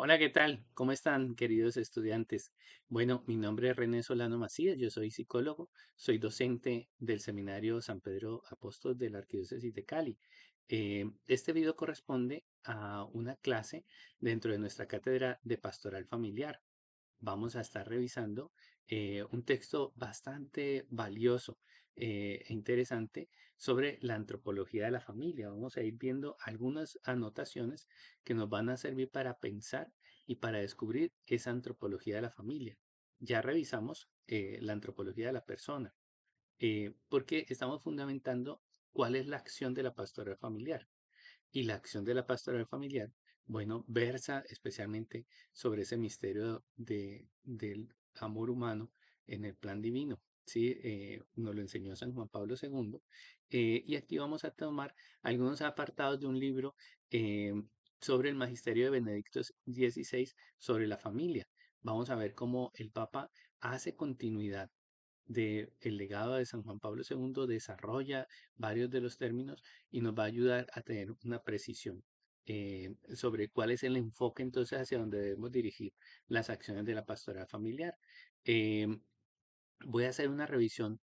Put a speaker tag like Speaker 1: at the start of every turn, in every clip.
Speaker 1: Hola, ¿qué tal? ¿Cómo están, queridos estudiantes? Bueno, mi nombre es René Solano Macías, yo soy psicólogo, soy docente del Seminario San Pedro Apóstol de la Arquidiócesis de Cali. Este video corresponde a una clase dentro de nuestra cátedra de Pastoral Familiar. Vamos a estar revisando un texto bastante valioso e interesante sobre la antropología de la familia. Vamos a ir viendo algunas anotaciones que nos van a servir para pensar y para descubrir esa antropología de la familia. Ya revisamos la antropología de la persona, porque estamos fundamentando cuál es la acción de la pastoral familiar. Y la acción de la pastoral familiar, bueno, versa especialmente sobre ese misterio del amor humano en el plan divino. Sí, nos lo enseñó San Juan Pablo II. Y aquí vamos a tomar algunos apartados de un libro eh, sobre el magisterio de Benedicto XVI sobre la familia. Vamos a ver cómo el Papa hace continuidad del legado de San Juan Pablo II, desarrolla varios de los términos y nos va a ayudar a tener una precisión sobre cuál es el enfoque entonces hacia donde debemos dirigir las acciones de la pastoral familiar. Em, Voy a hacer una revisión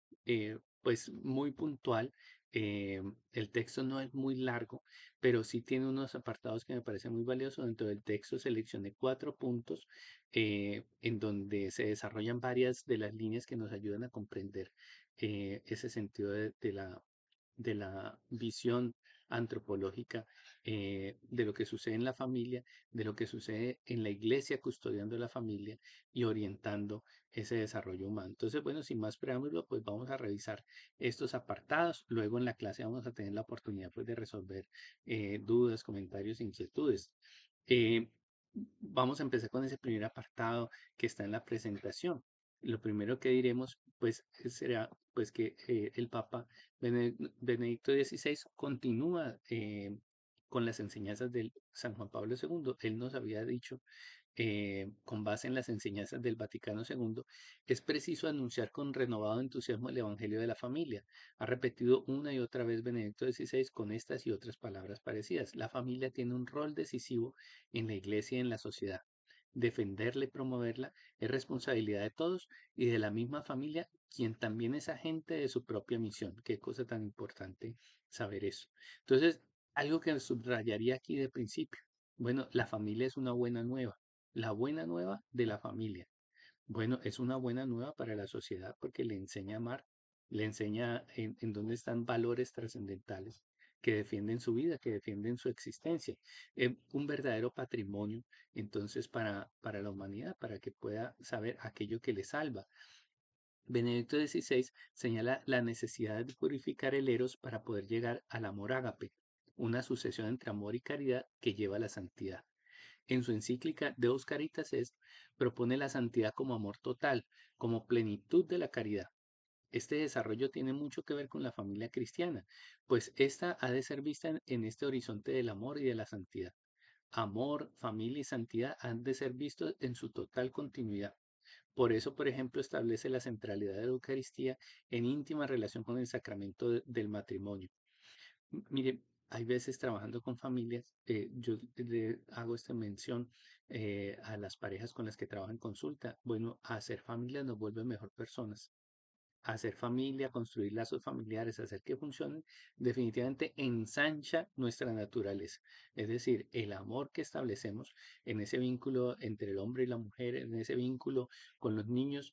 Speaker 1: pues muy puntual. El texto no es muy largo, pero sí tiene unos apartados que me parecen muy valiosos. Dentro del texto seleccioné 4 puntos en donde se desarrollan varias de las líneas que nos ayudan a comprender ese sentido de la visión antropológica de lo que sucede en la familia, de lo que sucede en la iglesia custodiando la familia y orientando ese desarrollo humano. Entonces, bueno, sin más preámbulo, pues vamos a revisar estos apartados. Luego en la clase vamos a tener la oportunidad pues de resolver dudas, comentarios, inquietudes. Eh, Vamos a empezar con ese primer apartado que está en la presentación. Lo primero que diremos pues será pues que el Papa Benedicto XVI continúa con las enseñanzas de San Juan Pablo II. Él nos había dicho con base en las enseñanzas del Vaticano II, es preciso anunciar con renovado entusiasmo el Evangelio de la familia. Ha repetido una y otra vez Benedicto XVI con estas y otras palabras parecidas. La familia tiene un rol decisivo en la iglesia y en la sociedad. Defenderla y promoverla es responsabilidad de todos y de la misma familia, quien también es agente de su propia misión. Qué cosa tan importante saber eso. Entonces, algo que subrayaría aquí de principio. Bueno, la familia es una buena nueva. La buena nueva de la familia. Bueno, es una buena nueva para la sociedad porque le enseña a amar, le enseña en dónde están valores trascendentales que defienden su vida, que defienden su existencia. Un verdadero patrimonio, entonces, para la humanidad, para que pueda saber aquello que le salva. Benedicto XVI señala la necesidad de purificar el eros para poder llegar al amor ágape, una sucesión entre amor y caridad que lleva a la santidad. En su encíclica Deus Caritas Est, propone la santidad como amor total, como plenitud de la caridad. Este desarrollo tiene mucho que ver con la familia cristiana, pues esta ha de ser vista en este horizonte del amor y de la santidad. Amor, familia y santidad han de ser vistos en su total continuidad. Por eso, por ejemplo, establece la centralidad de la Eucaristía en íntima relación con el sacramento del matrimonio. Mire, hay veces trabajando con familias, yo le hago esta mención a las parejas con las que trabajo en consulta. Bueno, hacer familia nos vuelve mejor personas. Hacer familia, construir lazos familiares, hacer que funcionen, definitivamente ensancha nuestra naturaleza. Es decir, el amor que establecemos en ese vínculo entre el hombre y la mujer, en ese vínculo con los niños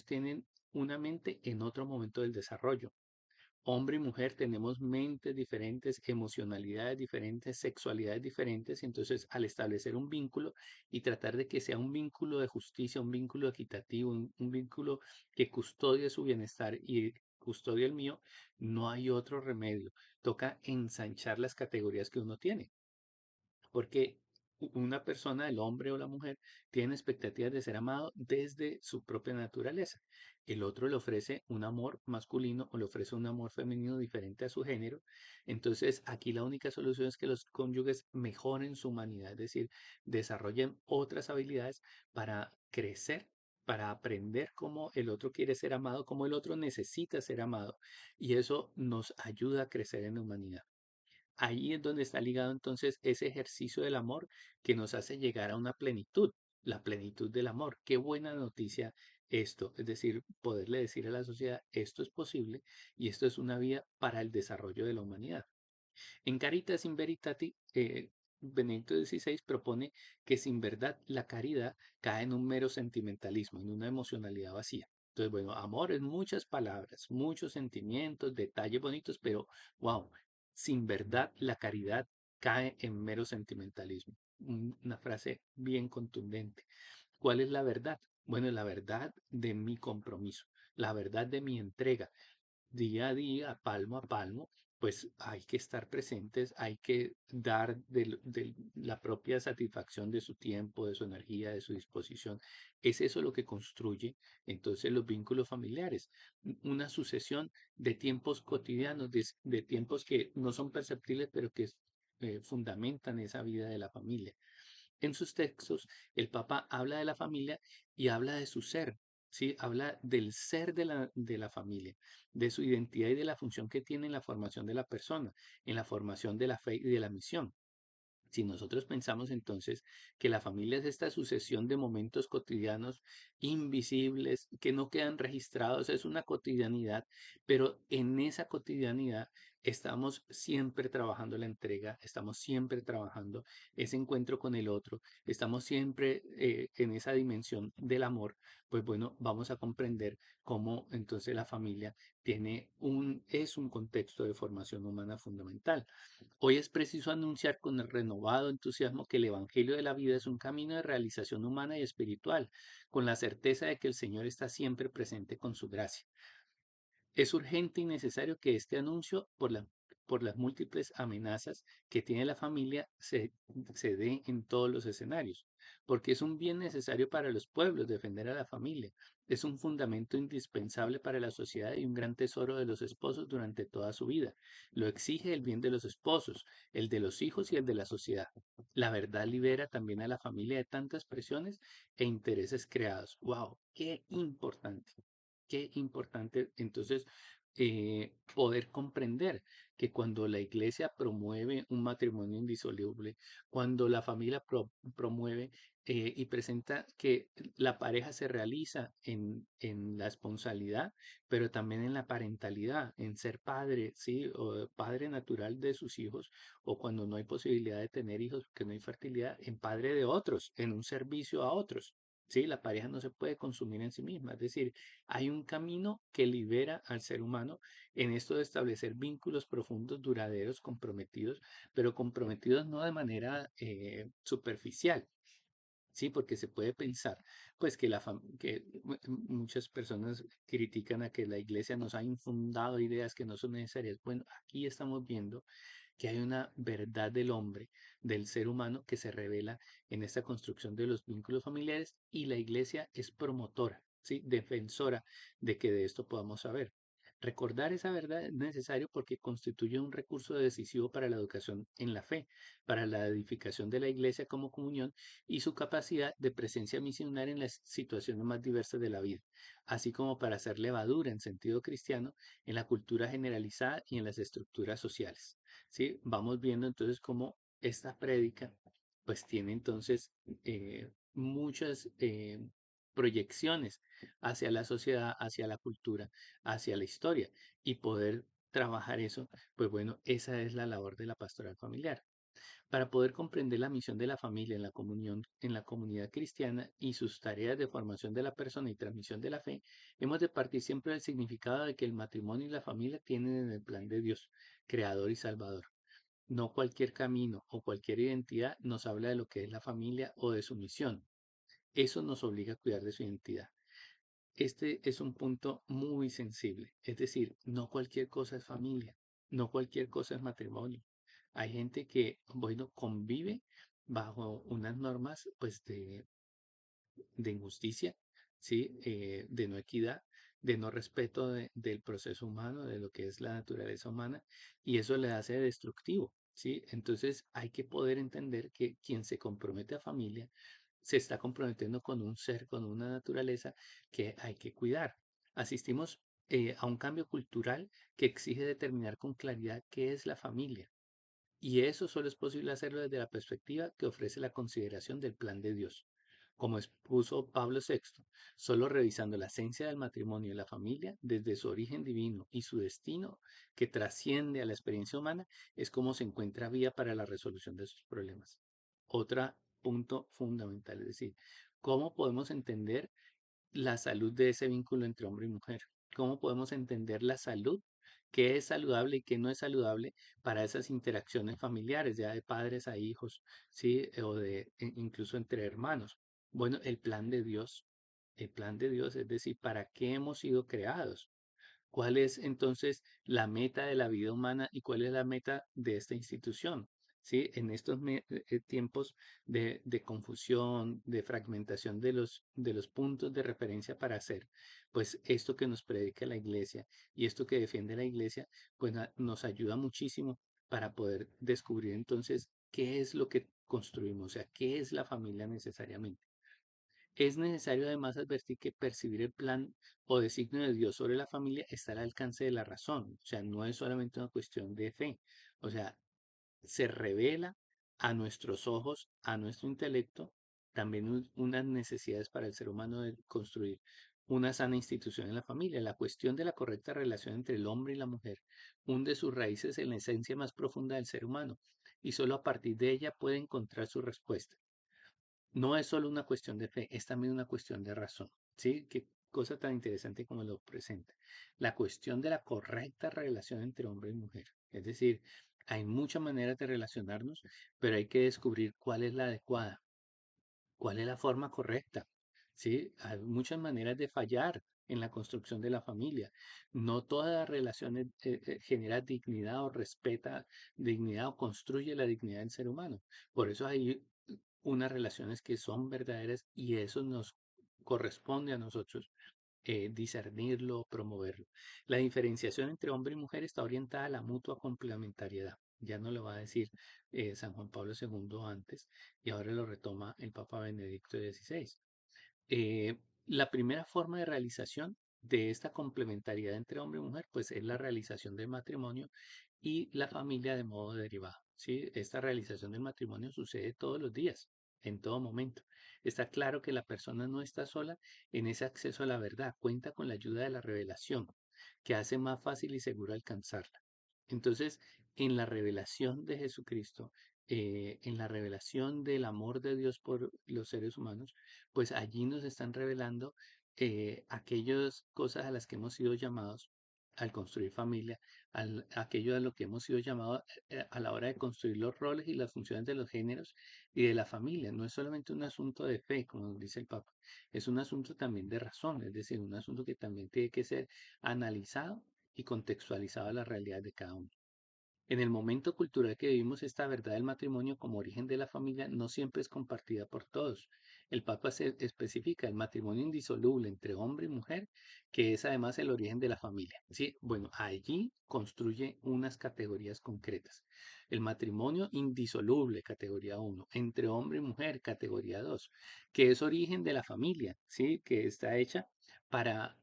Speaker 1: tienen una mente en otro momento del desarrollo. Hombre y mujer tenemos mentes diferentes, emocionalidades diferentes, sexualidades diferentes, entonces al establecer un vínculo y tratar de que sea un vínculo de justicia, un vínculo equitativo, un vínculo que custodie su bienestar y custodie el mío, no hay otro remedio. Toca ensanchar las categorías que uno tiene. Porque una persona, el hombre o la mujer, tiene expectativas de ser amado desde su propia naturaleza. El otro le ofrece un amor masculino o le ofrece un amor femenino diferente a su género. Entonces, aquí la única solución es que los cónyuges mejoren su humanidad, es decir, desarrollen otras habilidades para crecer, para aprender cómo el otro quiere ser amado, cómo el otro necesita ser amado. Y eso nos ayuda a crecer en la humanidad. Ahí es donde está ligado entonces ese ejercicio del amor que nos hace llegar a una plenitud, la plenitud del amor. Qué buena noticia esto, es decir, poderle decir a la sociedad, esto es posible y esto es una vía para el desarrollo de la humanidad. En Caritas in Veritate, Benedicto XVI propone que sin verdad la caridad cae en un mero sentimentalismo, en una emocionalidad vacía. Entonces, bueno, amor es muchas palabras, muchos sentimientos, detalles bonitos, pero wow, sin verdad la caridad cae en mero sentimentalismo. Una frase bien contundente. ¿Cuál es la verdad? Bueno, la verdad de mi compromiso, la verdad de mi entrega, día a día, palmo a palmo, pues hay que estar presentes, hay que dar de la propia satisfacción de su tiempo, de su energía, de su disposición. Es eso lo que construye entonces los vínculos familiares, una sucesión de tiempos cotidianos, de tiempos que no son perceptibles, pero que fundamentan esa vida de la familia. En sus textos, el Papa habla de la familia y habla de su ser, ¿sí? Habla del ser de la familia, de su identidad y de la función que tiene en la formación de la persona, en la formación de la fe y de la misión. Si nosotros pensamos entonces que la familia es esta sucesión de momentos cotidianos invisibles que no quedan registrados, es una cotidianidad, pero en esa cotidianidad estamos siempre trabajando la entrega, estamos siempre trabajando ese encuentro con el otro, estamos siempre en esa dimensión del amor, pues bueno, vamos a comprender cómo entonces la familia es un contexto de formación humana fundamental. Hoy es preciso anunciar con el renovado entusiasmo que el Evangelio de la vida es un camino de realización humana y espiritual, con la certeza de que el Señor está siempre presente con su gracia. Es urgente y necesario que este anuncio, por las múltiples amenazas que tiene la familia, se dé en todos los escenarios, porque es un bien necesario para los pueblos defender a la familia. Es un fundamento indispensable para la sociedad y un gran tesoro de los esposos durante toda su vida. Lo exige el bien de los esposos, el de los hijos y el de la sociedad. La verdad libera también a la familia de tantas presiones e intereses creados. ¡Wow! ¡Qué importante! Qué importante entonces poder comprender que cuando la iglesia promueve un matrimonio indisoluble, cuando la familia promueve y presenta que la pareja se realiza en la esponsalidad, pero también en la parentalidad, en ser padre, ¿sí? O padre natural de sus hijos, o cuando no hay posibilidad de tener hijos, porque no hay fertilidad, en padre de otros, en un servicio a otros. Sí, la pareja no se puede consumir en sí misma, es decir, hay un camino que libera al ser humano en esto de establecer vínculos profundos, duraderos, comprometidos, pero comprometidos no de manera superficial. Sí, porque se puede pensar, pues que muchas personas critican a que la iglesia nos ha infundado ideas que no son necesarias. Bueno, aquí estamos viendo que hay una verdad del hombre, del ser humano, que se revela en esta construcción de los vínculos familiares y la iglesia es promotora, ¿sí? Defensora de que de esto podamos saber. Recordar esa verdad es necesario porque constituye un recurso decisivo para la educación en la fe, para la edificación de la iglesia como comunión y su capacidad de presencia misionaria en las situaciones más diversas de la vida, así como para hacer levadura en sentido cristiano en la cultura generalizada y en las estructuras sociales. ¿Sí? Vamos viendo entonces cómo esta prédica pues tiene entonces muchas proyecciones hacia la sociedad, hacia la cultura, hacia la historia y poder trabajar eso, pues bueno, esa es la labor de la pastoral familiar. Para poder comprender la misión de la familia en la comunión, en la comunidad cristiana y sus tareas de formación de la persona y transmisión de la fe, hemos de partir siempre del significado de que el matrimonio y la familia tienen en el plan de Dios, creador y salvador. No cualquier camino o cualquier identidad nos habla de lo que es la familia o de su misión. Eso nos obliga a cuidar de su identidad. Este es un punto muy sensible, es decir, no cualquier cosa es familia, no cualquier cosa es matrimonio. Hay gente que, bueno, convive bajo unas normas, pues, de injusticia, ¿sí? De no equidad, de no respeto del proceso humano, de lo que es la naturaleza humana, y eso le hace destructivo, ¿sí? Entonces hay que poder entender que quien se compromete a familia se está comprometiendo con un ser, con una naturaleza que hay que cuidar. Asistimos a un cambio cultural que exige determinar con claridad qué es la familia. Y eso solo es posible hacerlo desde la perspectiva que ofrece la consideración del plan de Dios. Como expuso Pablo VI, solo revisando la esencia del matrimonio y la familia desde su origen divino y su destino que trasciende a la experiencia humana es como se encuentra vía para la resolución de sus problemas. Otro punto fundamental, es decir, ¿cómo podemos entender la salud de ese vínculo entre hombre y mujer? ¿Cómo podemos entender la salud? ¿Qué es saludable y qué no es saludable para esas interacciones familiares, ya de padres a hijos, sí? O de incluso entre hermanos. Bueno, el plan de Dios, es decir, ¿para qué hemos sido creados? ¿Cuál es entonces la meta de la vida humana y cuál es la meta de esta institución? ¿Sí? En estos tiempos de confusión, de fragmentación de los puntos de referencia para hacer, pues esto que nos predica la iglesia y esto que defiende la iglesia, pues nos ayuda muchísimo para poder descubrir entonces qué es lo que construimos, o sea, qué es la familia necesariamente. Es necesario además advertir que percibir el plan o designio de Dios sobre la familia está al alcance de la razón, o sea, no es solamente una cuestión de fe, o sea, se revela a nuestros ojos, a nuestro intelecto, también unas necesidades para el ser humano de construir una sana institución en la familia. La cuestión de la correcta relación entre el hombre y la mujer hunde sus raíces en la esencia más profunda del ser humano y solo a partir de ella puede encontrar su respuesta. No es solo una cuestión de fe, es también una cuestión de razón. ¿Sí? Qué cosa tan interesante como lo presenta. La cuestión de la correcta relación entre hombre y mujer. Es decir, hay muchas maneras de relacionarnos, pero hay que descubrir cuál es la adecuada, cuál es la forma correcta. ¿Sí? Hay muchas maneras de fallar en la construcción de la familia. No toda relación genera dignidad o respeta dignidad o construye la dignidad del ser humano. Por eso hay unas relaciones que son verdaderas y eso nos corresponde a nosotros discernirlo, promoverlo. La diferenciación entre hombre y mujer está orientada a la mutua complementariedad. Ya no lo va a decir San Juan Pablo II antes y ahora lo retoma el Papa Benedicto XVI. Eh, la primera forma de realización de esta complementariedad entre hombre y mujer, pues es la realización del matrimonio y la familia de modo derivado. ¿Sí? Esta realización del matrimonio sucede todos los días, en todo momento. Está claro que la persona no está sola en ese acceso a la verdad, cuenta con la ayuda de la revelación, que hace más fácil y seguro alcanzarla. Entonces, en la revelación de Jesucristo, en la revelación del amor de Dios por los seres humanos, pues allí nos están revelando aquellas cosas a las que hemos sido llamados al construir familia, aquello a lo que hemos sido llamados a la hora de construir los roles y las funciones de los géneros y de la familia. No es solamente un asunto de fe, como nos dice el Papa, es un asunto también de razón, es decir, un asunto que también tiene que ser analizado y contextualizado a la realidad de cada uno. En el momento cultural que vivimos, esta verdad del matrimonio como origen de la familia no siempre es compartida por todos. El Papa se especifica el matrimonio indisoluble entre hombre y mujer, que es además el origen de la familia. Sí, bueno, allí construye unas categorías concretas. El matrimonio indisoluble, categoría uno, entre hombre y mujer, categoría 2, que es origen de la familia, sí, que está hecha para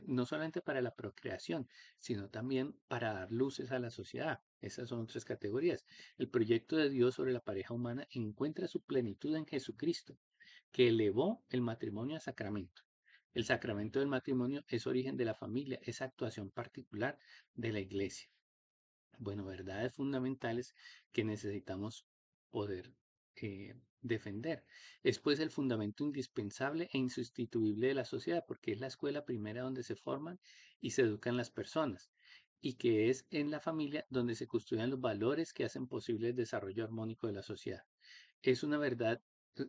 Speaker 1: no solamente para la procreación, sino también para dar luces a la sociedad. Esas son tres categorías. El proyecto de Dios sobre la pareja humana encuentra su plenitud en Jesucristo, que elevó el matrimonio a sacramento. El sacramento del matrimonio es origen de la familia, es actuación particular de la iglesia. Bueno, verdades fundamentales que necesitamos poder defender. Es pues el fundamento indispensable e insustituible de la sociedad, porque es la escuela primera donde se forman y se educan las personas, y que es en la familia donde se construyen los valores que hacen posible el desarrollo armónico de la sociedad. Es una verdad,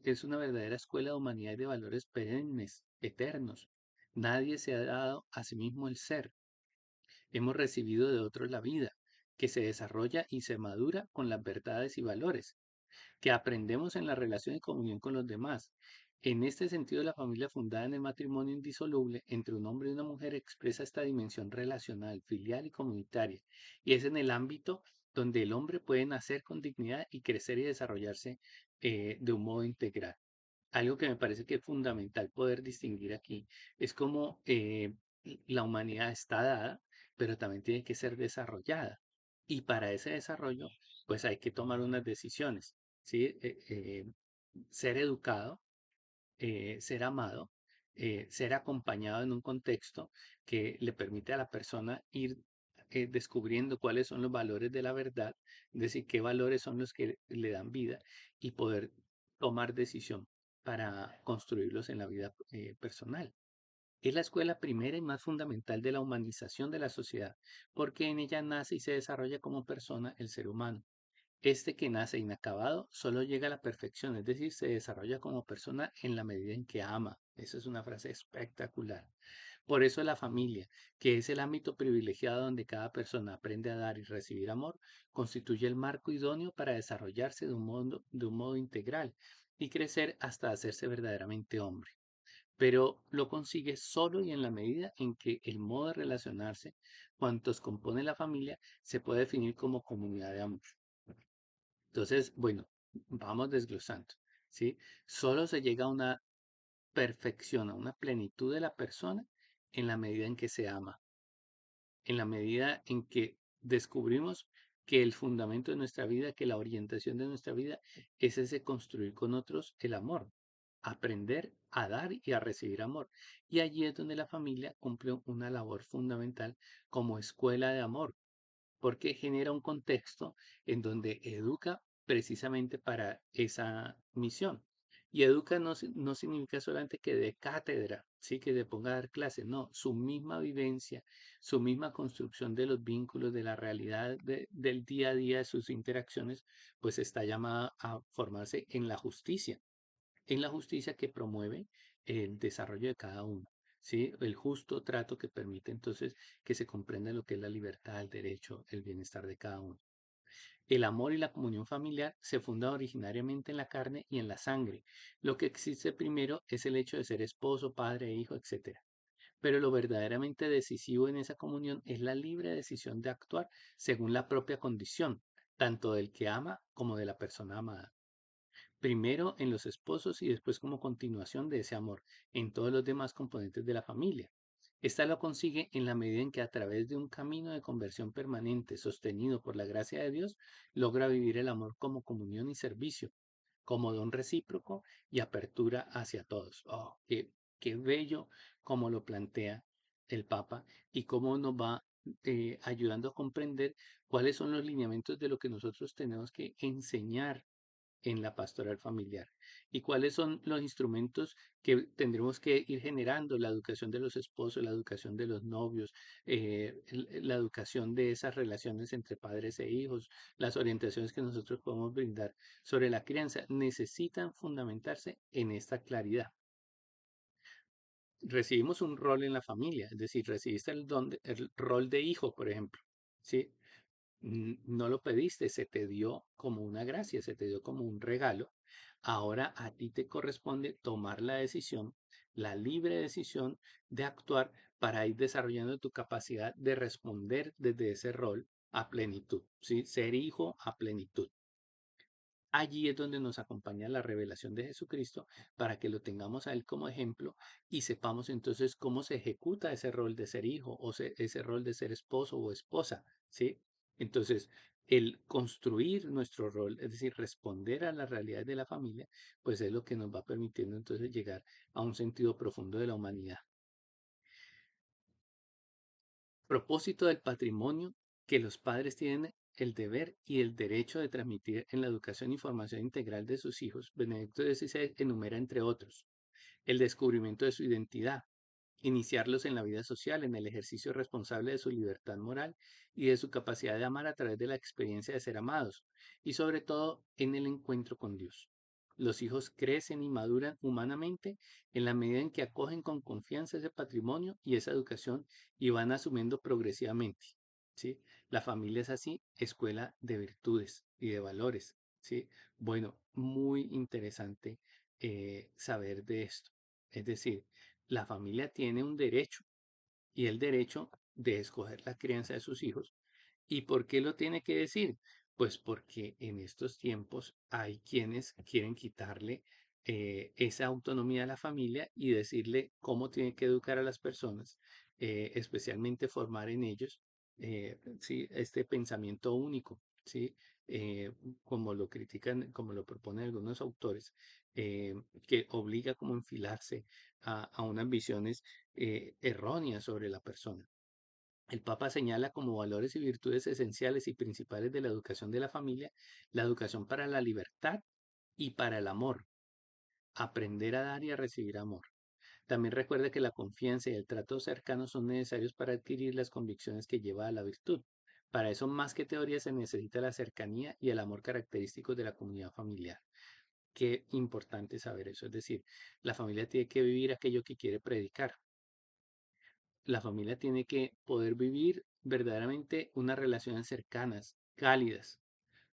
Speaker 1: es una verdadera escuela de humanidad y de valores perennes, eternos. Nadie se ha dado a sí mismo el ser. Hemos recibido de otros la vida, que se desarrolla y se madura con las verdades y valores, que aprendemos en la relación y comunión con los demás. En este sentido, la familia fundada en el matrimonio indisoluble entre un hombre y una mujer expresa esta dimensión relacional, filial y comunitaria, y es en el ámbito donde el hombre puede nacer con dignidad y crecer y desarrollarse de un modo integral. Algo que me parece que es fundamental poder distinguir aquí es cómo la humanidad está dada, pero también tiene que ser desarrollada. Y para ese desarrollo pues hay que tomar unas decisiones, ¿sí? Ser educado, ser amado, ser acompañado en un contexto que le permite a la persona ir descubriendo cuáles son los valores de la verdad, es decir, qué valores son los que le dan vida y poder tomar decisión para construirlos en la vida personal. Es la escuela primera y más fundamental de la humanización de la sociedad, porque en ella nace y se desarrolla como persona el ser humano. Este que nace inacabado solo llega a la perfección, es decir, se desarrolla como persona en la medida en que ama. Esa es una frase espectacular. Por eso la familia, que es el ámbito privilegiado donde cada persona aprende a dar y recibir amor, constituye el marco idóneo para desarrollarse de un modo integral y crecer hasta hacerse verdaderamente hombre. Pero lo consigue solo y en la medida en que el modo de relacionarse, cuantos compone la familia, se puede definir como comunidad de amor. Entonces, bueno, vamos desglosando, ¿sí? Solo se llega a una perfección, a una plenitud de la persona en la medida en que se ama, en la medida en que descubrimos que el fundamento de nuestra vida, que la orientación de nuestra vida es ese construir con otros el amor, aprender a dar y a recibir amor. Y allí es donde la familia cumple una labor fundamental como escuela de amor, porque genera un contexto en donde educa precisamente para esa misión. Y educa no significa solamente que dé cátedra, sí, que se ponga a dar clases, no, su misma vivencia, su misma construcción de los vínculos, de la realidad del día a día, de sus interacciones, pues está llamada a formarse en la justicia que promueve el desarrollo de cada uno. ¿Sí? El justo trato que permite entonces que se comprenda lo que es la libertad, el derecho, el bienestar de cada uno. El amor y la comunión familiar se fundan originariamente en la carne y en la sangre. Lo que existe primero es el hecho de ser esposo, padre, hijo, etc. Pero lo verdaderamente decisivo en esa comunión es la libre decisión de actuar según la propia condición, tanto del que ama como de la persona amada. Primero en los esposos y después como continuación de ese amor en todos los demás componentes de la familia. Esta lo consigue en la medida en que a través de un camino de conversión permanente sostenido por la gracia de Dios, logra vivir el amor como comunión y servicio, como don recíproco y apertura hacia todos. Oh, qué bello como lo plantea el Papa y cómo nos va ayudando a comprender cuáles son los lineamientos de lo que nosotros tenemos que enseñar en la pastoral familiar y cuáles son los instrumentos que tendremos que ir generando, la educación de los esposos, la educación de los novios, la educación de esas relaciones entre padres e hijos, las orientaciones que nosotros podemos brindar sobre la crianza, necesitan fundamentarse en esta claridad. Recibimos un rol en la familia, es decir, recibiste el rol de hijo, por ejemplo, ¿sí? No lo pediste, se te dio como una gracia, se te dio como un regalo. Ahora a ti te corresponde tomar la decisión, la libre decisión de actuar para ir desarrollando tu capacidad de responder desde ese rol a plenitud, ¿sí? Ser hijo a plenitud. Allí es donde nos acompaña la revelación de Jesucristo para que lo tengamos a Él como ejemplo y sepamos entonces cómo se ejecuta ese rol de ser hijo o ese rol de ser esposo o esposa, ¿sí? Entonces, el construir nuestro rol, es decir, responder a las realidades de la familia, pues es lo que nos va permitiendo entonces llegar a un sentido profundo de la humanidad. Propósito del patrimonio que los padres tienen el deber y el derecho de transmitir en la educación y formación integral de sus hijos, Benedicto XVI enumera entre otros el descubrimiento de su identidad, iniciarlos en la vida social, en el ejercicio responsable de su libertad moral y de su capacidad de amar a través de la experiencia de ser amados, y sobre todo en el encuentro con Dios. Los hijos crecen y maduran humanamente en la medida en que acogen con confianza ese patrimonio y esa educación y van asumiendo progresivamente. ¿Sí? La familia es así, escuela de virtudes y de valores. ¿Sí? Bueno, muy interesante saber de esto. Es decir, la familia tiene un derecho y el derecho de escoger la crianza de sus hijos. ¿Y por qué lo tiene que decir? Pues porque en estos tiempos hay quienes quieren quitarle esa autonomía a la familia y decirle cómo tiene que educar a las personas, especialmente formar en ellos sí, este pensamiento único, ¿sí? eh, como lo critican, como lo proponen algunos autores, eh, que obliga como a enfilarse a unas visiones erróneas sobre la persona. El Papa señala como valores y virtudes esenciales y principales de la educación de la familia, la educación para la libertad y para el amor, aprender a dar y a recibir amor. También recuerda que la confianza y el trato cercano son necesarios para adquirir las convicciones que lleva a la virtud. Para eso, más que teoría, se necesita la cercanía y el amor característicos de la comunidad familiar. Qué importante saber eso. Es decir, la familia tiene que vivir aquello que quiere predicar. La familia tiene que poder vivir verdaderamente unas relaciones cercanas, cálidas,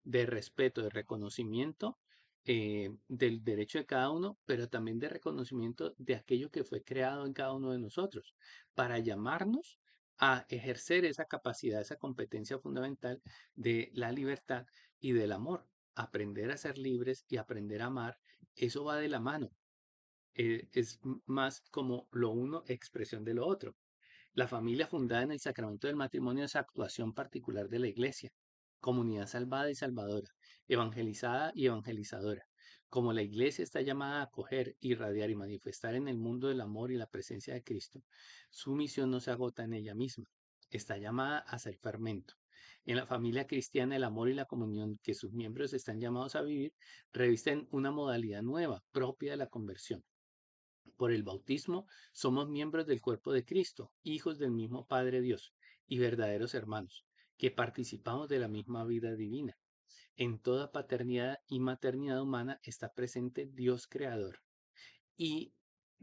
Speaker 1: de respeto, de reconocimiento del derecho de cada uno, pero también de reconocimiento de aquello que fue creado en cada uno de nosotros, para llamarnos a ejercer esa capacidad, esa competencia fundamental de la libertad y del amor. Aprender a ser libres y aprender a amar, eso va de la mano. Más como lo uno, expresión de lo otro. La familia fundada en el sacramento del matrimonio es actuación particular de la Iglesia, comunidad salvada y salvadora, evangelizada y evangelizadora. Como la Iglesia está llamada a acoger, irradiar y manifestar en el mundo el amor y la presencia de Cristo, su misión no se agota en ella misma, está llamada a ser fermento. En la familia cristiana, el amor y la comunión que sus miembros están llamados a vivir revisten una modalidad nueva, propia de la conversión. Por el bautismo somos miembros del cuerpo de Cristo, hijos del mismo Padre Dios y verdaderos hermanos, que participamos de la misma vida divina. En toda paternidad y maternidad humana está presente Dios creador y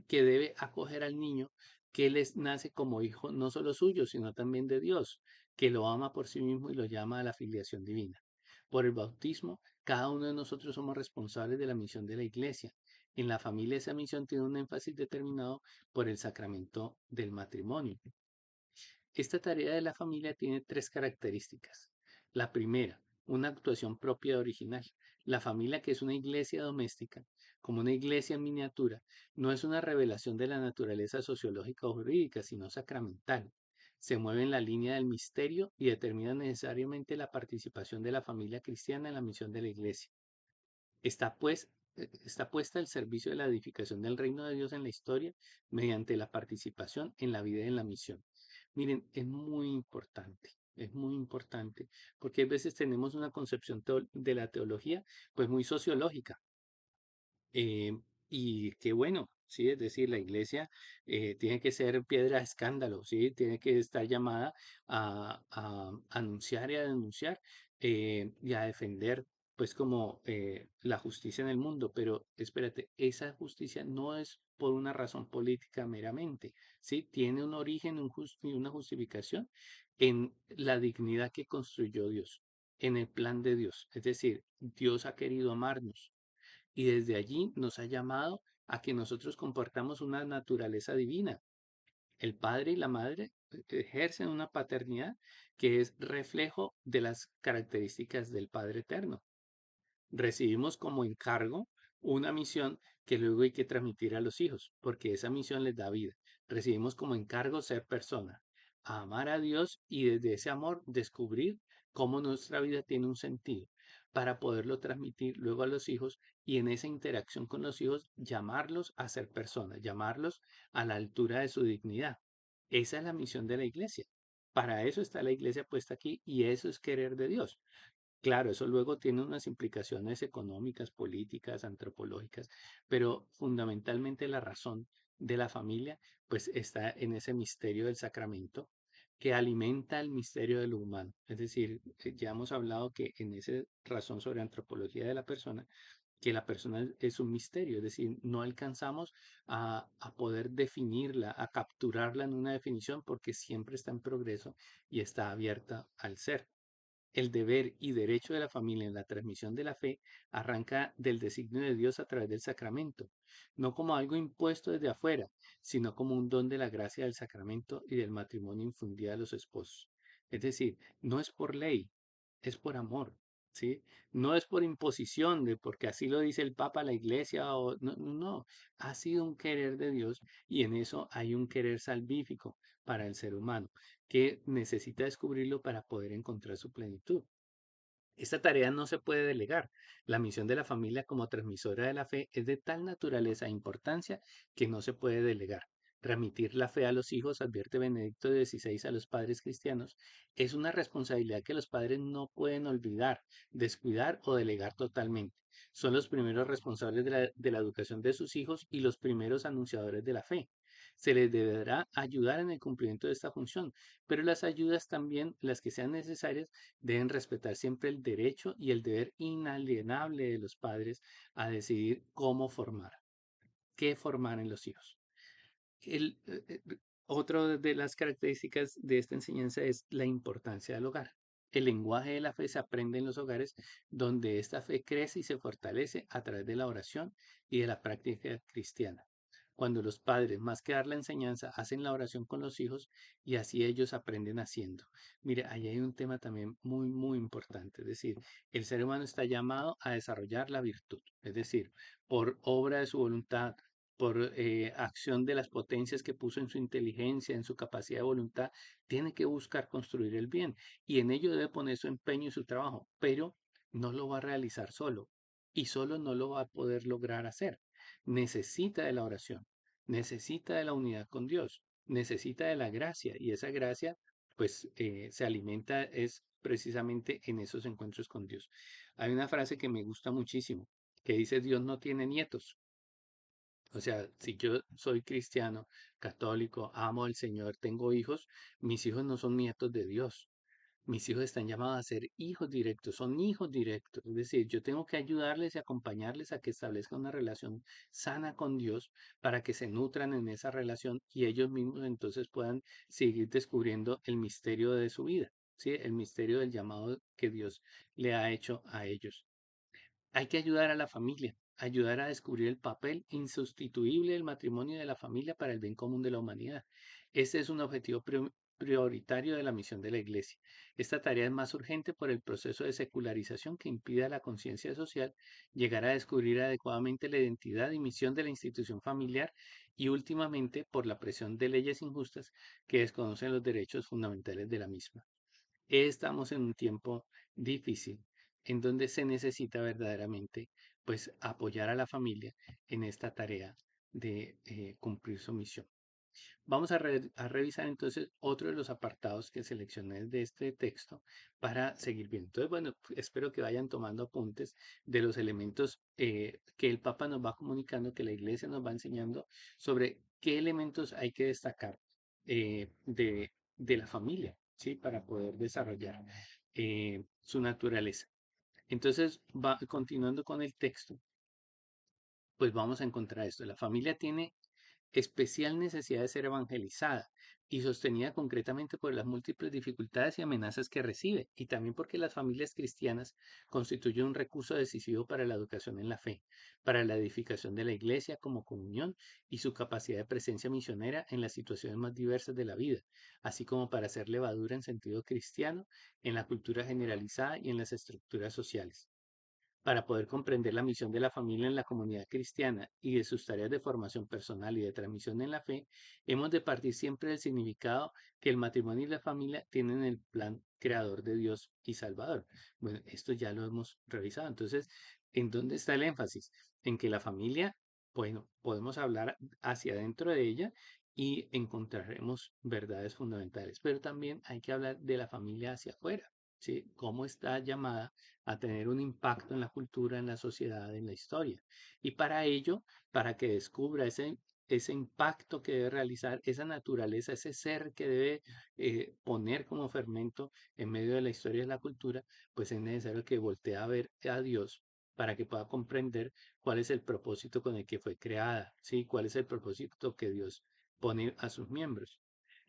Speaker 1: que debe acoger al niño que les nace como hijo no solo suyo, sino también de Dios, que lo ama por sí mismo y lo llama a la filiación divina. Por el bautismo, cada uno de nosotros somos responsables de la misión de la Iglesia. En la familia esa misión tiene un énfasis determinado por el sacramento del matrimonio. Esta tarea de la familia tiene tres características. La primera, una actuación propia original. La familia, que es una iglesia doméstica, como una iglesia en miniatura, no es una revelación de la naturaleza sociológica o jurídica, sino sacramental. Se mueve en la línea del misterio y determina necesariamente la participación de la familia cristiana en la misión de la iglesia. Está puesta al servicio de la edificación del reino de Dios en la historia mediante la participación en la vida y en la misión. Miren, es muy importante, porque a veces tenemos una concepción de la teología, pues muy sociológica. Eh, y qué bueno, ¿sí? Es decir, la iglesia tiene que ser piedra de escándalo, ¿sí? Tiene que estar llamada a anunciar y a denunciar y a defender, pues, como la justicia en el mundo. Pero espérate, esa justicia no es por una razón política meramente, ¿sí? Tiene un origen y una justificación en la dignidad que construyó Dios, en el plan de Dios. Es decir, Dios ha querido amarnos y desde allí nos ha llamado a que nosotros compartamos una naturaleza divina. El padre y la madre ejercen una paternidad que es reflejo de las características del Padre Eterno. Recibimos como encargo una misión que luego hay que transmitir a los hijos, porque esa misión les da vida. Recibimos como encargo ser persona, amar a Dios y desde ese amor descubrir cómo nuestra vida tiene un sentido para poderlo transmitir luego a los hijos y en esa interacción con los hijos llamarlos a ser personas, llamarlos a la altura de su dignidad. Esa es la misión de la iglesia. Para eso está la iglesia puesta aquí y eso es querer de Dios. Claro, eso luego tiene unas implicaciones económicas, políticas, antropológicas, pero fundamentalmente la razón de la familia, pues está en ese misterio del sacramento que alimenta el misterio de lo humano. Es decir, ya hemos hablado que en esa razón sobre antropología de la persona, que la persona es un misterio, es decir, no alcanzamos a poder definirla, a capturarla en una definición porque siempre está en progreso y está abierta al ser. El deber y derecho de la familia en la transmisión de la fe arranca del designio de Dios a través del sacramento, no como algo impuesto desde afuera, sino como un don de la gracia del sacramento y del matrimonio infundida a los esposos. Es decir, no es por ley, es por amor, ¿sí? No es por imposición, de porque así lo dice el Papa, la Iglesia, o no, no, no. Ha sido un querer de Dios y en eso hay un querer salvífico para el ser humano que necesita descubrirlo para poder encontrar su plenitud. Esta tarea no se puede delegar. La misión de la familia como transmisora de la fe es de tal naturaleza e importancia que no se puede delegar. Transmitir la fe a los hijos, advierte Benedicto XVI a los padres cristianos, es una responsabilidad que los padres no pueden olvidar, descuidar o delegar totalmente. Son los primeros responsables de la educación de sus hijos y los primeros anunciadores de la fe. Se les deberá ayudar en el cumplimiento de esta función, pero las ayudas también, las que sean necesarias, deben respetar siempre el derecho y el deber inalienable de los padres a decidir cómo formar, qué formar en los hijos. El, Otro de las características de esta enseñanza es la importancia del hogar. El lenguaje de la fe se aprende en los hogares donde esta fe crece y se fortalece a través de la oración y de la práctica cristiana. Cuando los padres, más que dar la enseñanza, hacen la oración con los hijos y así ellos aprenden haciendo. Mire, ahí hay un tema también muy, muy importante. Es decir, el ser humano está llamado a desarrollar la virtud. Es decir, por obra de su voluntad, por acción de las potencias que puso en su inteligencia, en su capacidad de voluntad, tiene que buscar construir el bien y en ello debe poner su empeño y su trabajo, pero no lo va a realizar solo y solo no lo va a poder lograr hacer. Necesita de la oración, necesita de la unidad con Dios, necesita de la gracia y esa gracia pues se alimenta es precisamente en esos encuentros con Dios. Hay una frase que me gusta muchísimo que dice Dios no tiene nietos. O sea, si yo soy cristiano, católico, amo al Señor, tengo hijos, mis hijos no son nietos de Dios. Mis hijos están llamados a ser hijos directos, son hijos directos. Es decir, yo tengo que ayudarles y acompañarles a que establezcan una relación sana con Dios para que se nutran en esa relación y ellos mismos entonces puedan seguir descubriendo el misterio de su vida, ¿sí? El misterio del llamado que Dios le ha hecho a ellos. Hay que ayudar a la familia, ayudar a descubrir el papel insustituible del matrimonio y de la familia para el bien común de la humanidad. Este es un objetivo prioritario de la misión de la Iglesia. Esta tarea es más urgente por el proceso de secularización que impide a la conciencia social llegar a descubrir adecuadamente la identidad y misión de la institución familiar y últimamente por la presión de leyes injustas que desconocen los derechos fundamentales de la misma. Estamos en un tiempo difícil en donde se necesita verdaderamente pues apoyar a la familia en esta tarea de cumplir su misión. Vamos a revisar entonces otro de los apartados que seleccioné de este texto para seguir viendo. Entonces, bueno, espero que vayan tomando apuntes de los elementos que el Papa nos va comunicando, que la Iglesia nos va enseñando sobre qué elementos hay que destacar de la familia, ¿sí? Para poder desarrollar su naturaleza. Entonces, continuando con el texto, pues vamos a encontrar esto. La familia tiene especial necesidad de ser evangelizada y sostenida concretamente por las múltiples dificultades y amenazas que recibe, y también porque las familias cristianas constituyen un recurso decisivo para la educación en la fe, para la edificación de la iglesia como comunión y su capacidad de presencia misionera en las situaciones más diversas de la vida, así como para ser levadura en sentido cristiano en la cultura generalizada y en las estructuras sociales. Para poder comprender la misión de la familia en la comunidad cristiana y de sus tareas de formación personal y de transmisión en la fe, hemos de partir siempre del significado que el matrimonio y la familia tienen en el plan creador de Dios y Salvador. Bueno, esto ya lo hemos revisado. Entonces, ¿en dónde está el énfasis? En que la familia, bueno, podemos hablar hacia adentro de ella y encontraremos verdades fundamentales, pero también hay que hablar de la familia hacia afuera. ¿Sí? Cómo está llamada a tener un impacto en la cultura, en la sociedad, en la historia. Y para ello, para que descubra ese impacto que debe realizar, esa naturaleza, ese ser que debe poner como fermento en medio de la historia y la cultura, pues es necesario que voltee a ver a Dios para que pueda comprender cuál es el propósito con el que fue creada, ¿sí? Cuál es el propósito que Dios pone a sus miembros.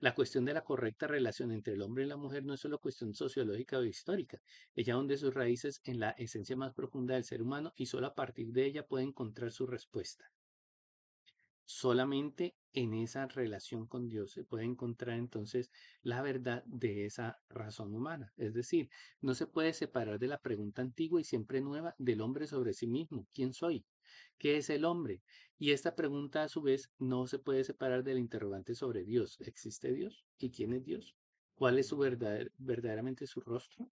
Speaker 1: La cuestión de la correcta relación entre el hombre y la mujer no es solo cuestión sociológica o histórica, ella hunde sus raíces en la esencia más profunda del ser humano y solo a partir de ella puede encontrar su respuesta. Solamente en esa relación con Dios se puede encontrar entonces la verdad de esa razón humana. Es decir, no se puede separar de la pregunta antigua y siempre nueva del hombre sobre sí mismo. ¿Quién soy? ¿Qué es el hombre? Y esta pregunta a su vez no se puede separar del interrogante sobre Dios. ¿Existe Dios? ¿Y quién es Dios? ¿Cuál es su verdaderamente su rostro?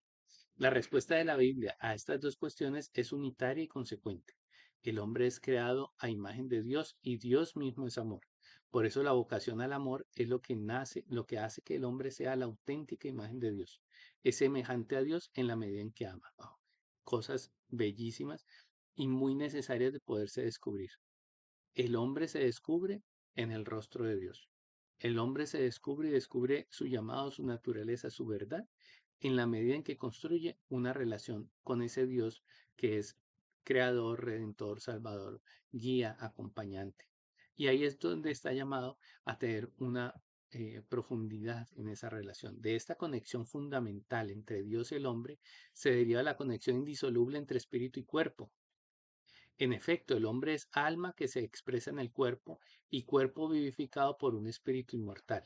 Speaker 1: La respuesta de la Biblia a estas dos cuestiones es unitaria y consecuente. El hombre es creado a imagen de Dios y Dios mismo es amor. Por eso la vocación al amor es lo que nace, lo que hace que el hombre sea la auténtica imagen de Dios. Es semejante a Dios en la medida en que ama. Oh, cosas bellísimas y muy necesarias de poderse descubrir. El hombre se descubre en el rostro de Dios. El hombre se descubre y descubre su llamado, su naturaleza, su verdad, en la medida en que construye una relación con ese Dios que es creador, redentor, salvador, guía, acompañante. Y ahí es donde está llamado a tener una profundidad en esa relación. De esta conexión fundamental entre Dios y el hombre se deriva la conexión indisoluble entre espíritu y cuerpo. En efecto, el hombre es alma que se expresa en el cuerpo y cuerpo vivificado por un espíritu inmortal.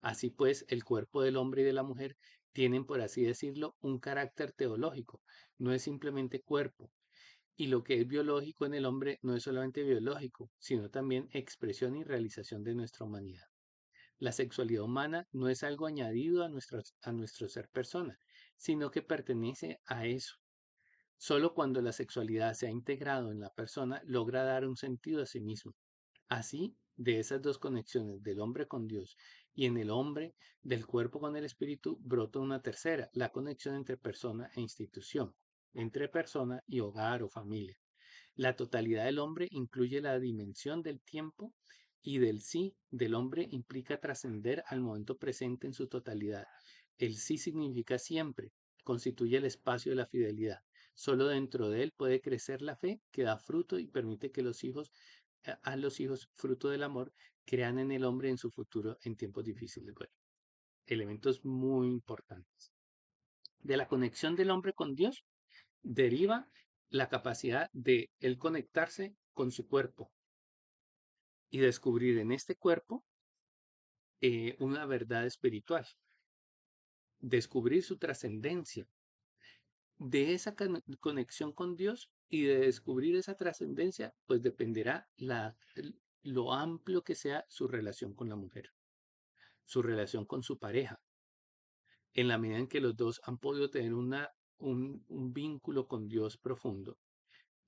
Speaker 1: Así pues, el cuerpo del hombre y de la mujer tienen, por así decirlo, un carácter teológico. No es simplemente cuerpo. Y lo que es biológico en el hombre no es solamente biológico, sino también expresión y realización de nuestra humanidad. La sexualidad humana no es algo añadido a nuestro ser persona, sino que pertenece a eso. Solo cuando la sexualidad se ha integrado en la persona logra dar un sentido a sí mismo. Así, de esas dos conexiones del hombre con Dios y en el hombre del cuerpo con el espíritu brota una tercera, la conexión entre persona e institución, entre persona y hogar o familia. La totalidad del hombre incluye la dimensión del tiempo y del sí del hombre implica trascender al momento presente en su totalidad. El sí significa siempre, constituye el espacio de la fidelidad. Solo dentro de él puede crecer la fe que da fruto y permite que los hijos, a los hijos, fruto del amor, crean en el hombre en su futuro en tiempos difíciles. Bueno, elementos muy importantes. De la conexión del hombre con Dios deriva la capacidad de él conectarse con su cuerpo y descubrir en este cuerpo una verdad espiritual, descubrir su trascendencia. De esa conexión con Dios y de descubrir esa trascendencia, pues dependerá lo amplio que sea su relación con la mujer, su relación con su pareja, en la medida en que los dos han podido tener un vínculo con Dios profundo.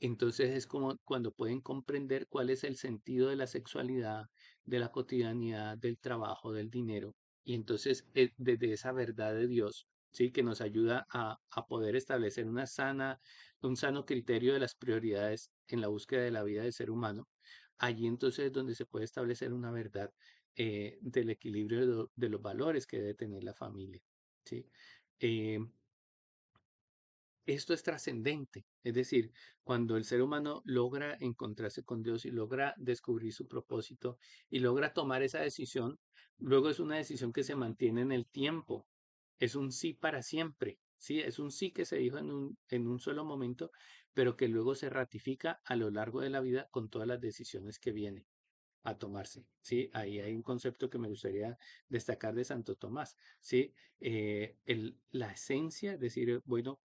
Speaker 1: Entonces es como cuando pueden comprender cuál es el sentido de la sexualidad, de la cotidianidad, del trabajo, del dinero. Y entonces desde esa verdad de Dios, sí, que nos ayuda a poder establecer un sano criterio de las prioridades en la búsqueda de la vida del ser humano. Allí entonces es donde se puede establecer una verdad del equilibrio de los valores que debe tener la familia. ¿Sí? Eh, Esto es trascendente, es decir, cuando el ser humano logra encontrarse con Dios y logra descubrir su propósito y logra tomar esa decisión, luego es una decisión que se mantiene en el tiempo, es un sí para siempre, sí, es un sí que se dijo en un solo momento, pero que luego se ratifica a lo largo de la vida con todas las decisiones que vienen a tomarse, ¿sí? Ahí hay un concepto que me gustaría destacar de Santo Tomás, ¿sí? La esencia, es decir, bueno,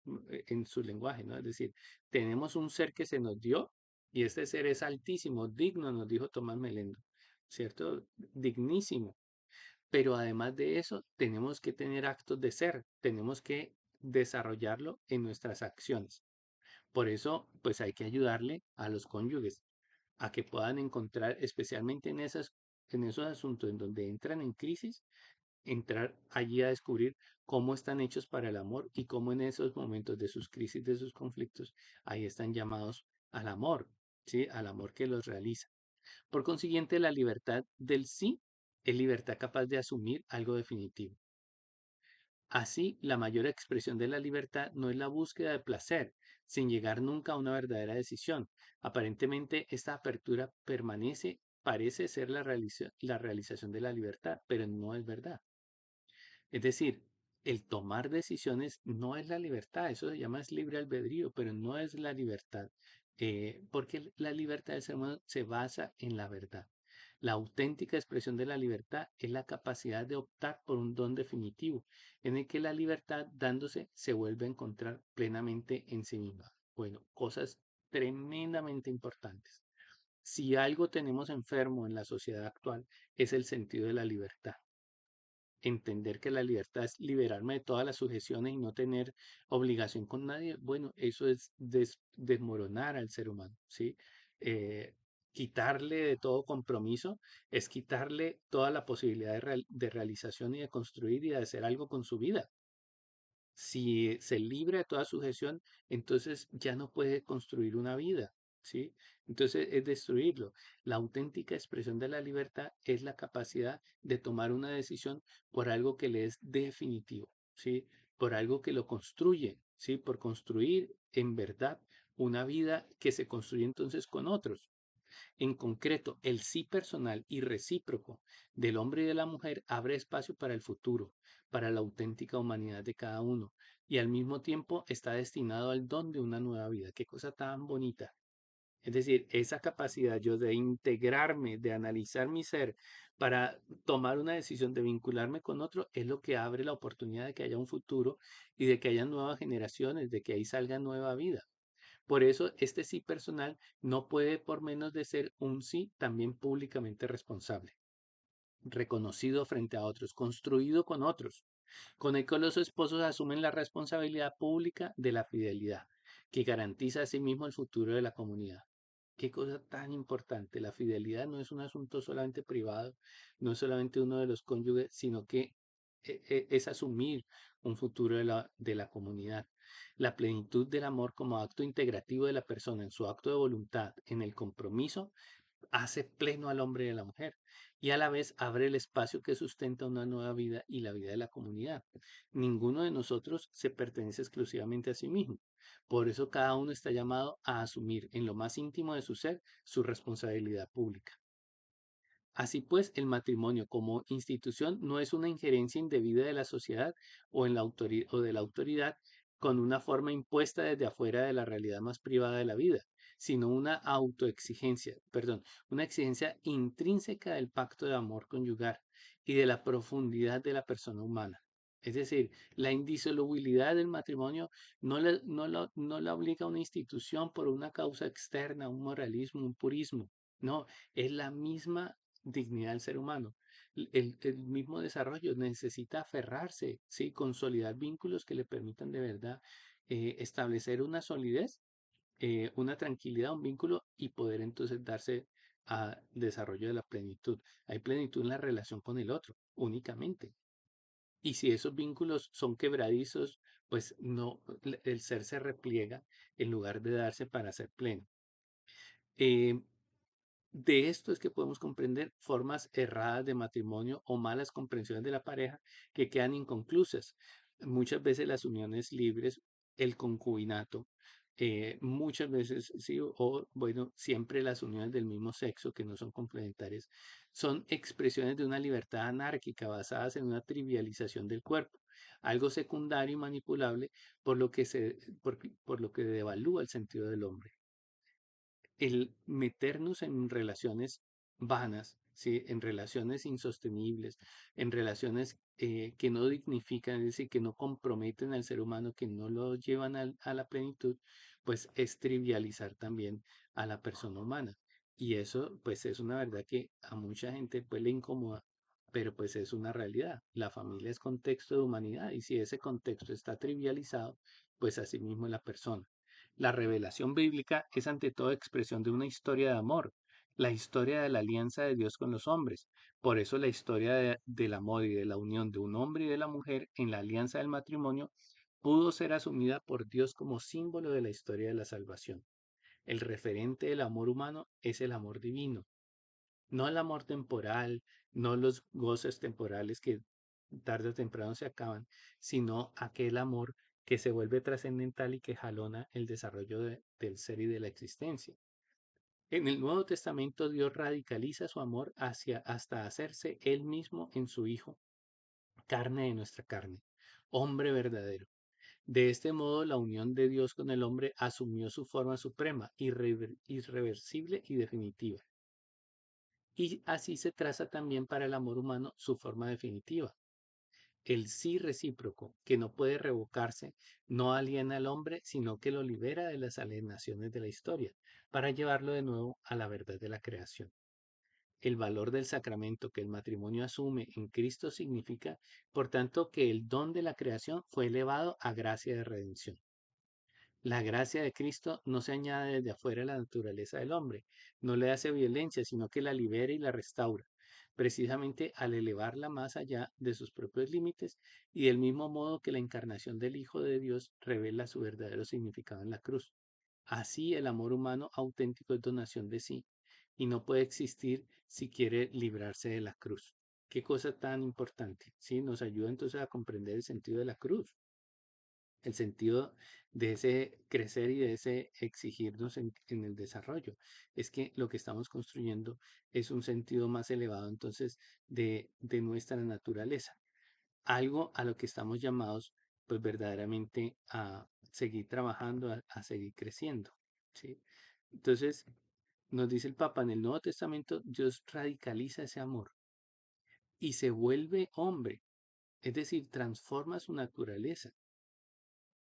Speaker 1: en su lenguaje, ¿no? Es decir, tenemos un ser que se nos dio y este ser es altísimo, digno, nos dijo Tomás Melendo, ¿cierto? Dignísimo. Pero además de eso, tenemos que tener actos de ser, tenemos que desarrollarlo en nuestras acciones. Por eso, pues hay que ayudarle a los cónyuges a que puedan encontrar, especialmente en esos asuntos en donde entran en crisis, entrar allí a descubrir cómo están hechos para el amor y cómo en esos momentos de sus crisis, de sus conflictos, ahí están llamados al amor, ¿sí? Al amor que los realiza. Por consiguiente, la libertad del sí es libertad capaz de asumir algo definitivo. Así, la mayor expresión de la libertad no es la búsqueda de placer, sin llegar nunca a una verdadera decisión. Aparentemente, esta apertura parece ser la realización de la libertad, pero no es verdad. Es decir, el tomar decisiones no es la libertad, eso se llama es libre albedrío, pero no es la libertad, porque la libertad del ser humano se basa en la verdad. La auténtica expresión de la libertad es la capacidad de optar por un don definitivo, en el que la libertad dándose se vuelve a encontrar plenamente en sí misma. Bueno, cosas tremendamente importantes. Si algo tenemos enfermo en la sociedad actual es el sentido de la libertad. entender que la libertad es liberarme de todas las sujeciones y no tener obligación con nadie, bueno, eso es desmoronar al ser humano, ¿sí? Eh, quitarle de todo compromiso es quitarle toda la posibilidad de realización y de construir y de hacer algo con su vida. Si se libra de toda sujeción, entonces ya no puede construir una vida, ¿sí? Entonces es destruirlo. La auténtica expresión de la libertad es la capacidad de tomar una decisión por algo que le es definitivo, ¿sí? Por algo que lo construye, ¿sí? Por construir en verdad una vida que se construye entonces con otros. En concreto, el sí personal y recíproco del hombre y de la mujer abre espacio para el futuro, para la auténtica humanidad de cada uno, y al mismo tiempo está destinado al don de una nueva vida. Qué cosa tan bonita. Es decir, esa capacidad yo de integrarme, de analizar mi ser para tomar una decisión de vincularme con otro, es lo que abre la oportunidad de que haya un futuro y de que haya nuevas generaciones, de que ahí salga nueva vida. Por eso, este sí personal no puede por menos de ser un sí también públicamente responsable, reconocido frente a otros, construido con otros, con el que los esposos asumen la responsabilidad pública de la fidelidad, que garantiza asimismo el futuro de la comunidad. Qué cosa tan importante. La fidelidad no es un asunto solamente privado, no es solamente uno de los cónyuges, sino que es asumir un futuro de la comunidad. La plenitud del amor como acto integrativo de la persona en su acto de voluntad, en el compromiso, hace pleno al hombre y a la mujer y a la vez abre el espacio que sustenta una nueva vida y la vida de la comunidad. Ninguno de nosotros se pertenece exclusivamente a sí mismo. Por eso cada uno está llamado a asumir en lo más íntimo de su ser su responsabilidad pública. Así pues, el matrimonio como institución no es una injerencia indebida de la sociedad o de la autoridad con una forma impuesta desde afuera de la realidad más privada de la vida, sino una autoexigencia, perdón, una exigencia intrínseca del pacto de amor conyugal y de la profundidad de la persona humana. Es decir, la indisolubilidad del matrimonio no la obliga a una institución por una causa externa, un moralismo, un purismo. No, es la misma dignidad del ser humano. El mismo desarrollo necesita aferrarse, ¿sí? Consolidar vínculos que le permitan de verdad establecer una solidez, una tranquilidad, un vínculo y poder entonces darse a desarrollo de la plenitud. Hay plenitud en la relación con el otro, únicamente. Y si esos vínculos son quebradizos, pues no, el ser se repliega en lugar de darse para ser pleno. Eh, De esto es que podemos comprender formas erradas de matrimonio o malas comprensiones de la pareja que quedan inconclusas. Muchas veces las uniones libres, el concubinato, muchas veces, sí, o bueno, siempre las uniones del mismo sexo que no son complementarias, son expresiones de una libertad anárquica basadas en una trivialización del cuerpo, algo secundario y manipulable por lo que devalúa el sentido del hombre. El meternos en relaciones vanas, ¿sí? En relaciones insostenibles, en relaciones que no dignifican, es decir, que no comprometen al ser humano, que no lo llevan a la plenitud, pues es trivializar también a la persona humana. Y eso, pues es una verdad que a mucha gente pues le incomoda, pero pues es una realidad. La familia es contexto de humanidad y si ese contexto está trivializado, pues así mismo la persona. La revelación bíblica es ante todo expresión de una historia de amor, la historia de la alianza de Dios con los hombres. Por eso la historia del amor y de la unión de un hombre y de la mujer en la alianza del matrimonio pudo ser asumida por Dios como símbolo de la historia de la salvación. El referente del amor humano es el amor divino, no el amor temporal, no los goces temporales que tarde o temprano se acaban, sino aquel amor que se vuelve trascendental y que jalona el desarrollo del ser y de la existencia. En el Nuevo Testamento Dios radicaliza su amor hacia hasta hacerse él mismo en su Hijo, carne de nuestra carne, hombre verdadero. De este modo, la unión de Dios con el hombre asumió su forma suprema, irreversible y definitiva. Y así se traza también para el amor humano su forma definitiva. El sí recíproco, que no puede revocarse, no aliena al hombre, sino que lo libera de las alienaciones de la historia, para llevarlo de nuevo a la verdad de la creación. El valor del sacramento que el matrimonio asume en Cristo significa, por tanto, que el don de la creación fue elevado a gracia de redención. La gracia de Cristo no se añade desde afuera a la naturaleza del hombre, no le hace violencia, sino que la libera y la restaura, precisamente al elevarla más allá de sus propios límites y del mismo modo que la encarnación del Hijo de Dios revela su verdadero significado en la cruz. Así el amor humano auténtico es donación de sí y no puede existir si quiere librarse de la cruz. Qué cosa tan importante, ¿sí? Nos ayuda entonces a comprender el sentido de la cruz, el sentido de ese crecer y de ese exigirnos en el desarrollo. Es que lo que estamos construyendo es un sentido más elevado entonces de nuestra naturaleza, algo a lo que estamos llamados pues verdaderamente a seguir trabajando, a seguir creciendo, ¿sí? Entonces, nos dice el Papa en el Nuevo Testamento, Dios radicaliza ese amor y se vuelve hombre, es decir, transforma su naturaleza,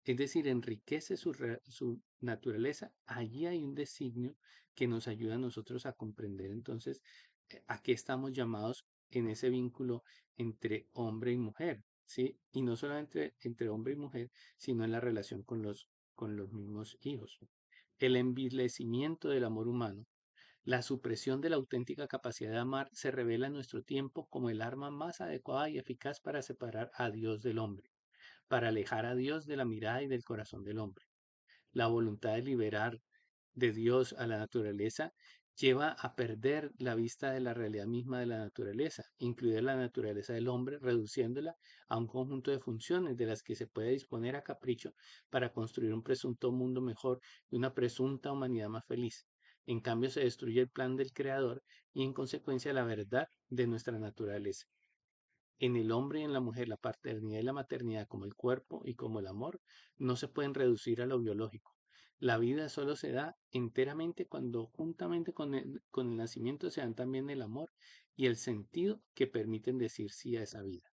Speaker 1: es decir, enriquece su naturaleza. Allí hay un designio que nos ayuda a nosotros a comprender entonces a qué estamos llamados en ese vínculo entre hombre y mujer, ¿sí? Y no solamente entre hombre y mujer, sino en la relación con los mismos hijos. El envilecimiento del amor humano, la supresión de la auténtica capacidad de amar se revela en nuestro tiempo como el arma más adecuada y eficaz para separar a Dios del hombre, para alejar a Dios de la mirada y del corazón del hombre. La voluntad de liberar de Dios a la naturaleza lleva a perder la vista de la realidad misma de la naturaleza, incluida la naturaleza del hombre, reduciéndola a un conjunto de funciones de las que se puede disponer a capricho para construir un presunto mundo mejor y una presunta humanidad más feliz. En cambio, se destruye el plan del Creador y, en consecuencia, la verdad de nuestra naturaleza. En el hombre y en la mujer, la paternidad y la maternidad, como el cuerpo y como el amor, no se pueden reducir a lo biológico. La vida solo se da enteramente cuando juntamente con el nacimiento se dan también el amor y el sentido que permiten decir sí a esa vida.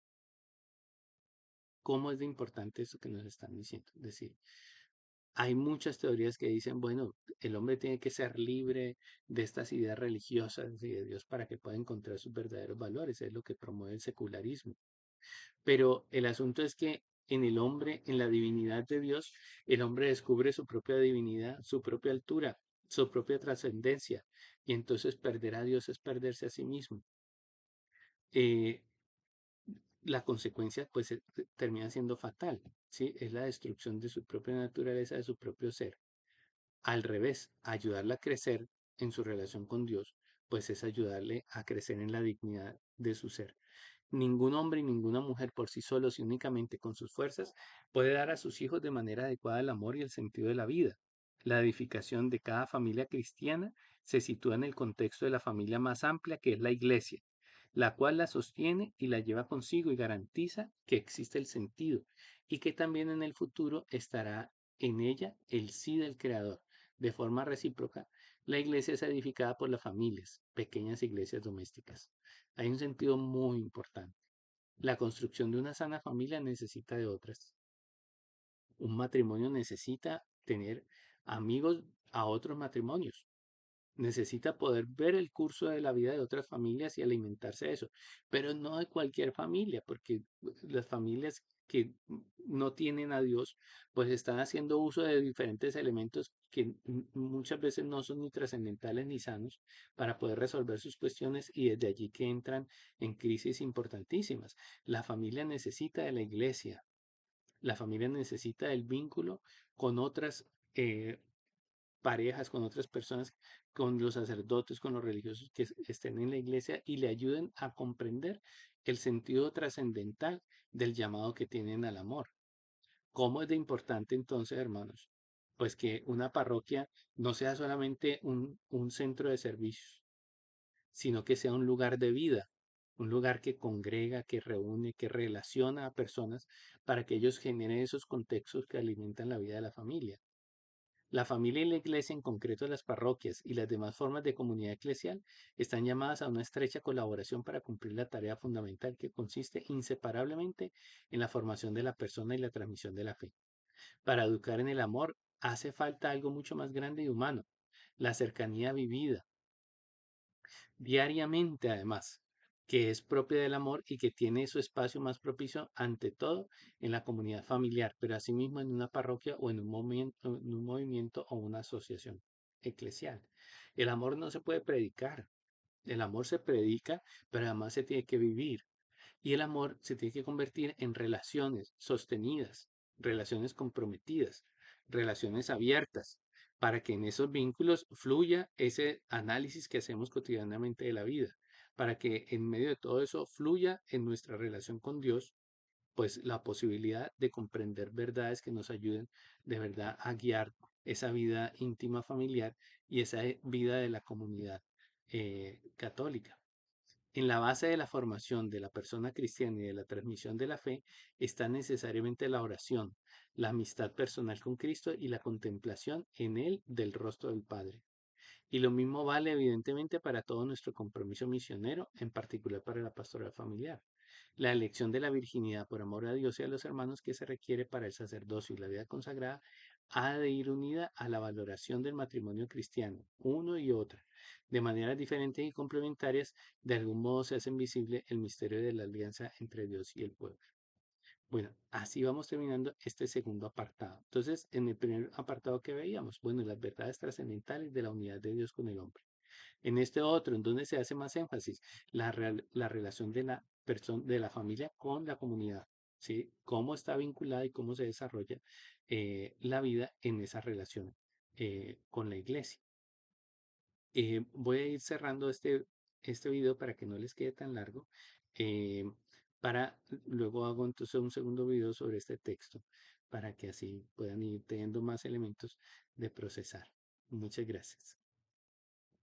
Speaker 1: ¿Cómo es de importante esto que nos están diciendo? Es decir, hay muchas teorías que dicen, bueno, el hombre tiene que ser libre de estas ideas religiosas y de Dios para que pueda encontrar sus verdaderos valores. Es lo que promueve el secularismo. Pero el asunto es que en el hombre, en la divinidad de Dios, el hombre descubre su propia divinidad, su propia altura, su propia trascendencia. Y entonces perder a Dios es perderse a sí mismo. Eh, la consecuencia, pues, termina siendo fatal, ¿sí? Es la destrucción de su propia naturaleza, de su propio ser. Al revés, ayudarla a crecer en su relación con Dios, pues es ayudarle a crecer en la dignidad de su ser. Ningún hombre y ninguna mujer por sí solos y únicamente con sus fuerzas puede dar a sus hijos de manera adecuada el amor y el sentido de la vida. La edificación de cada familia cristiana se sitúa en el contexto de la familia más amplia que es la Iglesia, la cual la sostiene y la lleva consigo y garantiza que existe el sentido y que también en el futuro estará en ella el sí del Creador. De forma recíproca, la Iglesia es edificada por las familias, pequeñas iglesias domésticas. Hay un sentido muy importante. La construcción de una sana familia necesita de otras. Un matrimonio necesita tener amigos a otros matrimonios. Necesita poder ver el curso de la vida de otras familias y alimentarse de eso, pero no de cualquier familia, porque las familias que no tienen a Dios, pues están haciendo uso de diferentes elementos que muchas veces no son ni trascendentales ni sanos para poder resolver sus cuestiones y desde allí que entran en crisis importantísimas. La familia necesita de la iglesia, la familia necesita del vínculo con otras eh, parejas, con otras personas, con los sacerdotes, con los religiosos que estén en la iglesia y le ayuden a comprender el sentido trascendental del llamado que tienen al amor. ¿Cómo es de importante entonces, hermanos? Pues que una parroquia no sea solamente un centro de servicios, sino que sea un lugar de vida, un lugar que congrega, que reúne, que relaciona a personas para que ellos generen esos contextos que alimentan la vida de la familia. La familia y la iglesia, en concreto las parroquias y las demás formas de comunidad eclesial, están llamadas a una estrecha colaboración para cumplir la tarea fundamental que consiste inseparablemente en la formación de la persona y la transmisión de la fe. Para educar en el amor hace falta algo mucho más grande y humano, la cercanía vivida, diariamente además, que es propia del amor y que tiene su espacio más propicio ante todo en la comunidad familiar, pero asimismo en una parroquia o en un movimiento o una asociación eclesial. El amor no se puede predicar, el amor se predica, pero además se tiene que vivir. Y el amor se tiene que convertir en relaciones sostenidas, relaciones comprometidas, relaciones abiertas, para que en esos vínculos fluya ese análisis que hacemos cotidianamente de la vida, para que en medio de todo eso fluya en nuestra relación con Dios, pues la posibilidad de comprender verdades que nos ayuden de verdad a guiar esa vida íntima familiar y esa vida de la comunidad católica. En la base de la formación de la persona cristiana y de la transmisión de la fe está necesariamente la oración, la amistad personal con Cristo y la contemplación en Él del rostro del Padre. Y lo mismo vale evidentemente para todo nuestro compromiso misionero, en particular para la pastoral familiar. La elección de la virginidad por amor a Dios y a los hermanos que se requiere para el sacerdocio y la vida consagrada ha de ir unida a la valoración del matrimonio cristiano, uno y otra. De maneras diferentes y complementarias, de algún modo se hacen visible el misterio de la alianza entre Dios y el pueblo. Bueno, así vamos terminando este segundo apartado. Entonces, en el primer apartado que veíamos, bueno, las verdades trascendentales de la unidad de Dios con el hombre. En este otro, en donde se hace más énfasis, la relación de la persona, de la familia con la comunidad, ¿sí? Cómo está vinculada y cómo se desarrolla la vida en esa relación con la iglesia. Voy a ir cerrando este video para que no les quede tan largo. eh, para luego hago entonces un segundo video sobre este texto para que así puedan ir teniendo más elementos de procesar. Muchas gracias.